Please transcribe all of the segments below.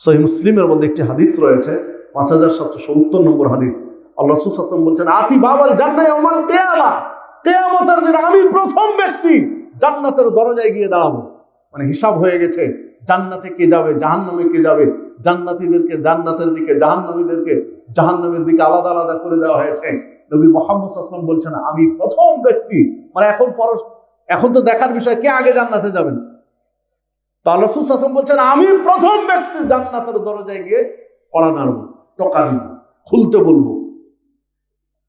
সহিহ মুসলিমের মধ্যে একটি হাদিস রয়েছে, 5770 নম্বর হাদিস। আল্লাহ রাসূল সাল্লাল্লাহু আলাইহি ওয়াসাল্লাম বলছেন, আতি বাবাল জান্নাহ ইয়াউমাল কিয়ামা, কিয়ামতের দিন আমি প্রথম ব্যক্তি জান্নাতের দরজায় গিয়ে দাঁড়াবো। মানে হিসাব হয়ে গেছে, জান্নাতে কে যাবে, জাহান্নামে কে যাবে, জান্নাতীদেরকে জান্নাতের দিকে, জাহান্নামীদেরকে জাহান্নামের দিকে আলাদা আলাদা করে দেওয়া হয়েছে। নবী মুহাম্মদ সাল্লাল্লাহু আলাইহি ওয়াসাল্লাম বলছেন, আমি প্রথম ব্যক্তি। মানে এখন তো দেখার বিষয় কে আগে জান্নাতে যাবেন। তো আল্লাহ রাসূল সাল্লাল্লাহু আলাইহি ওয়াসাল্লাম বলছেন, আমি প্রথম ব্যক্তি জান্নাতের দরজায় গিয়ে কড়া নাড়ব, টোকা দিব, খুলতে বলবো।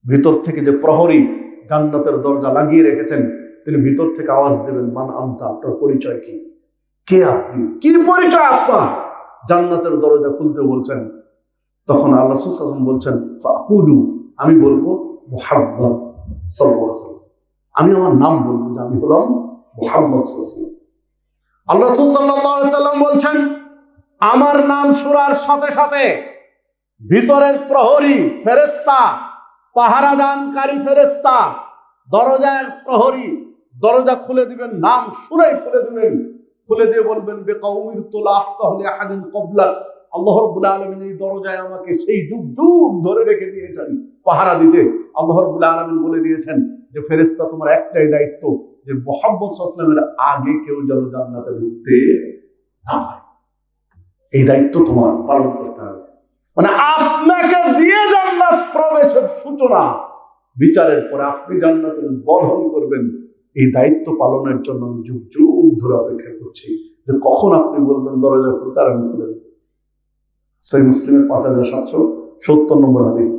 ভিতর থেকে যে প্রহরী জান্নাতের দরজা লাগিয়ে রেখেছেন, তিনি ভিতর থেকে আওয়াজ দেবেন, মান আনতা, আপনার পরিচয় কি, কে আপনি, কি পরিচয় আপনার, জান্নাতের দরজা খুলতে বলছেন। তখন আল্লাহ রাসূল সাল্লাল্লাহু আলাইহি ওয়াসাল্লাম বলছেন, ফাকুলু, আমি বলবো মুহাম্মদ সাল্লাল্লাহু আলাইহি ওয়াসাল্লাম, আমি আমার নাম বলবো যে আমি হলাম মুহাম্মদ সাল্লাল্লাহু আলাইহি ওয়াসাল্লাম। আল্লাহ রাসূল সাল্লাল্লাহু আলাইহি ওয়াসাল্লাম বলছেন, আমার নাম শোনার সাথে সাথে ভিতরের প্রহরী ফেরেশতা, পাহারাদানকারী ফেরেশতা, দরজার প্রহরী দরজা খুলে দিবেন, নাম শুনেই খুলে দিবেন, খুলে দিয়ে বলবেন, বিকাউমিরতু লা আফতাহু লিআহাদিন ক্বাবলাক, আল্লাহ রাব্বুল আলামিন এই দরজায় আমাকে সেই যুগ যুগ ধরে রেখে দিয়েছেন পাহারা দিতে। আল্লাহ রাব্বুল আলামিন বলে দিয়েছেন যে ফেরেশতা, তোমার একটাই দায়িত্ব, যে মুহাম্মদ সাল্লাল্লাহু আলাইহি ওয়াসাল্লামের আগে কেউ যেন জান্নাতে ঢুকতে না পারে, এই দায়িত্ব তোমার পালন করতে হবে। মানে আপনাকে দিয়ে জান্নাত প্রবেশের সূচনা, বিচারের পরে আপনি জান্নাতের বন্ধন করবেন, এই দায়িত্ব পালনের জন্য আমি যুগ যুগ ধরে অপেক্ষা করছি যে কখন আপনি বলবেন দরজা খুলতে, আর আমি খুলে দেব। সহিহ মুসলিমের 5770 নম্বর হাদিস।